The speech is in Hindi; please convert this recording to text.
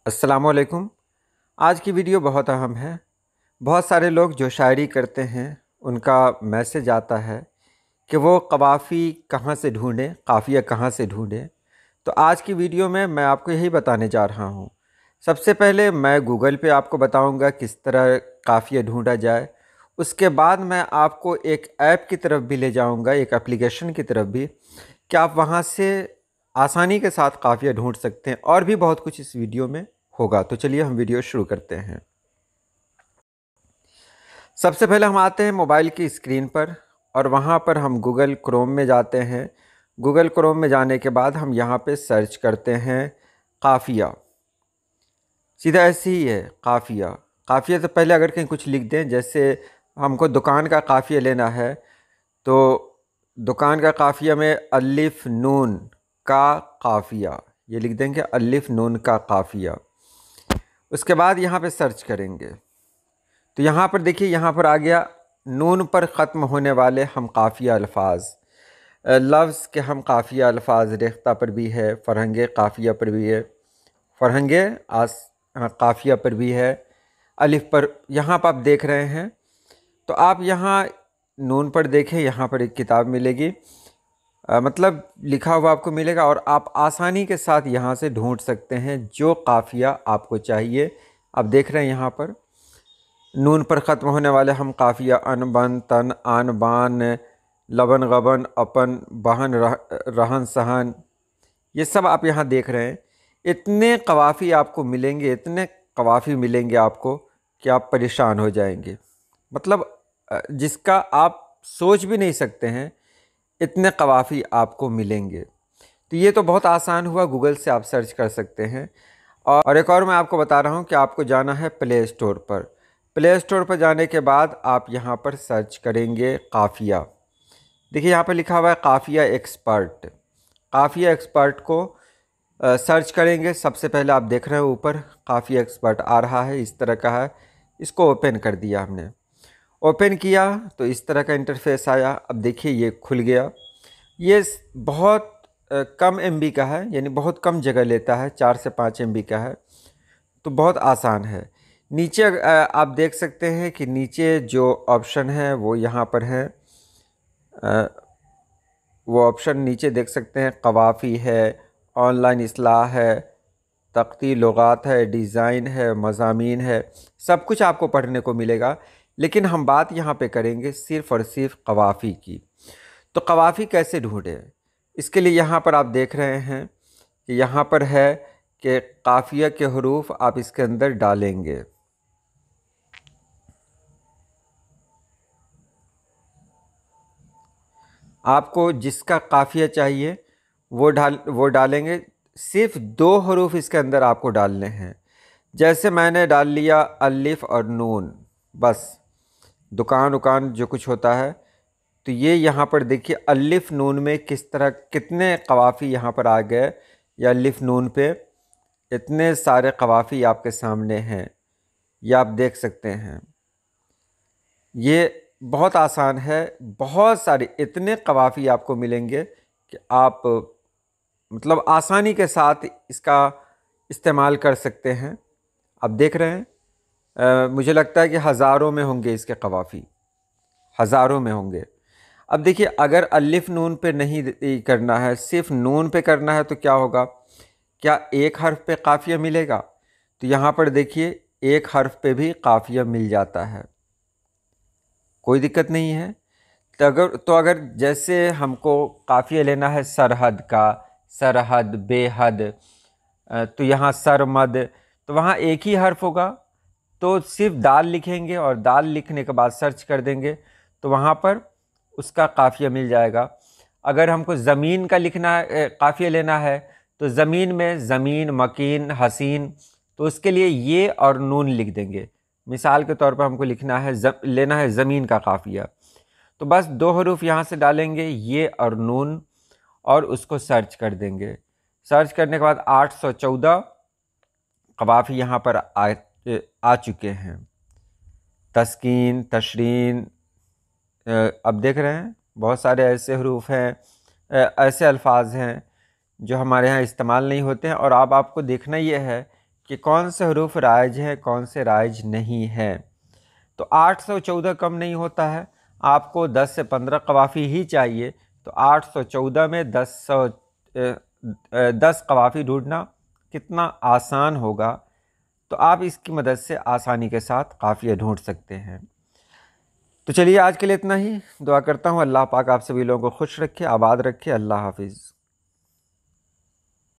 अस्सलामुअलैकुम। आज की वीडियो बहुत अहम है। बहुत सारे लोग जो शायरी करते हैं उनका मैसेज आता है कि वो कवाफ़ी कहाँ से ढूँढें, काफ़िया कहाँ से ढूँढें। तो आज की वीडियो में मैं आपको यही बताने जा रहा हूँ। सबसे पहले मैं गूगल पे आपको बताऊँगा किस तरह काफ़िया ढूँढा जाए। उसके बाद मैं आपको एक ऐप की तरफ भी ले जाऊँगा, एक एप्लीकेशन की तरफ भी, कि आप वहाँ से आसानी के साथ काफ़िया ढूँढ सकते हैं। और भी बहुत कुछ इस वीडियो में होगा। तो चलिए हम वीडियो शुरू करते हैं। सबसे पहले हम आते हैं मोबाइल की स्क्रीन पर और वहाँ पर हम गूगल क्रोम में जाते हैं। गूगल क्रोम में जाने के बाद हम यहाँ पे सर्च करते हैं काफ़िया। सीधा ऐसे ही है काफ़िया। काफ़िया से पहले अगर कहीं कुछ लिख दें, जैसे हमको दुकान का काफ़िया लेना है तो दुकान का काफ़िया में अलिफ नून का काफ़िया, ये लिख देंगे अलिफ नून का काफ़िया। उसके बाद यहाँ पे सर्च करेंगे तो यहाँ पर देखिए, यहाँ पर आ गया नून पर ख़त्म होने वाले हम काफ़िया अल्फाज, लफ्ज़ के हम काफ़िया अल्फाज। रेख्ता पर भी है, फ़रहंगे काफ़िया पर भी है, फ़रहंगे काफ़िया पर भी है, अलिफ पर यहाँ पर आप देख रहे हैं। तो आप यहाँ नून पर देखें, यहाँ पर एक किताब मिलेगी, मतलब लिखा हुआ आपको मिलेगा और आप आसानी के साथ यहाँ से ढूंढ सकते हैं जो काफ़िया आपको चाहिए। आप देख रहे हैं यहाँ पर नून पर ख़त्म होने वाले हम काफ़िया अन बन तन आन बान लबन गबन अपन बहन रहन सहन, ये सब आप यहाँ देख रहे हैं। इतने कवाफ़ी आपको मिलेंगे, इतने कवाफ़ी मिलेंगे आपको कि आप परेशान हो जाएंगे। मतलब जिसका आप सोच भी नहीं सकते हैं, इतने कवाफ़ी आपको मिलेंगे। तो ये तो बहुत आसान हुआ, गूगल से आप सर्च कर सकते हैं। और एक और मैं आपको बता रहा हूँ कि आपको जाना है प्ले स्टोर पर। प्ले स्टोर पर जाने के बाद आप यहाँ पर सर्च करेंगे काफ़िया। देखिए यहाँ पर लिखा हुआ है काफ़िया एक्सपर्ट। काफ़िया एक्सपर्ट को सर्च करेंगे। सबसे पहले आप देख रहे हैं ऊपर काफ़िया एक्सपर्ट आ रहा है, इस तरह का है। इसको ओपन कर दिया हमने। ओपन किया तो इस तरह का इंटरफेस आया। अब देखिए ये खुल गया। ये बहुत कम एमबी का है, यानी बहुत कम जगह लेता है, 4 से 5 एमबी का है। तो बहुत आसान है। नीचे आप देख सकते हैं कि नीचे जो ऑप्शन है वो यहाँ पर है। वो ऑप्शन नीचे देख सकते हैं, कवाफ़ी है, ऑनलाइन इस्लाह है, तख्ती लुगात है, डिज़ाइन है, मज़ामीन है, सब कुछ आपको पढ़ने को मिलेगा। लेकिन हम बात यहाँ पे करेंगे सिर्फ़ और सिर्फ कवाफ़ी की। तो कवाफ़ी कैसे ढूँढें, इसके लिए यहाँ पर आप देख रहे हैं कि यहाँ पर है कि काफ़िया के हरूफ आप इसके अंदर डालेंगे। आपको जिसका काफ़िया चाहिए वो डालेंगे। सिर्फ 2 हरूफ इसके अंदर आपको डालने हैं। जैसे मैंने डाल लिया अलिफ और नून, बस दुकान उकान जो कुछ होता है। तो ये यहाँ पर देखिए अलिफ नून में किस तरह कितने कवाफ़ी यहाँ पर आ गए, या अलिफ नून पे इतने सारे कवाफ़ी आपके सामने हैं, ये आप देख सकते हैं। ये बहुत आसान है, बहुत सारे इतने कवाफ़ी आपको मिलेंगे कि आप मतलब आसानी के साथ इसका इस्तेमाल कर सकते हैं। आप देख रहे हैं, मुझे लगता है कि हज़ारों में होंगे इसके कवाफ़ी, हज़ारों में होंगे। अब देखिए अगर अलिफ नून पे नहीं करना है, सिर्फ नून पे करना है, तो क्या होगा, क्या एक हर्फ पे काफ़िया मिलेगा? तो यहाँ पर देखिए एक हर्फ पे भी काफ़िया मिल जाता है, कोई दिक्कत नहीं है। तो अगर जैसे हमको काफ़िया लेना है सरहद का, सरहद बेहद, तो यहाँ सरमद, तो वहाँ एक ही हर्फ होगा। तो सिर्फ दाल लिखेंगे और दाल लिखने के बाद सर्च कर देंगे तो वहाँ पर उसका काफ़िया मिल जाएगा। अगर हमको ज़मीन का लिखना काफ़िया लेना है तो ज़मीन में ज़मीन, मकीन, हसीन, तो उसके लिए ये और नून लिख देंगे। मिसाल के तौर पर हमको लिखना है लेना है ज़मीन का काफ़िया, तो बस 2 हरूफ यहाँ से डालेंगे, ये और नून, और उसको सर्च कर देंगे। सर्च करने के बाद 814 कवाफ़ी यहाँ पर आ चुके हैं। तस्कीन, तशरीन, अब देख रहे हैं बहुत सारे ऐसे हरूफ हैं, ऐसे अल्फाज हैं जो हमारे यहाँ इस्तेमाल नहीं होते हैं। और अब आपको देखना ये है कि कौन से हरूफ राइज हैं, कौन से राइज नहीं हैं। तो 814 कम नहीं होता है, आपको 10 से 15 कवाफ़ी ही चाहिए। तो 814 में 10 कवाफ़ी ढूंढना कितना आसान होगा। तो आप इसकी मदद से आसानी के साथ काफ़िया ढूंढ सकते हैं। तो चलिए आज के लिए इतना ही। दुआ करता हूँ अल्लाह पाक आप सभी लोगों को खुश रखे, आबाद रखे। अल्लाह हाफिज़।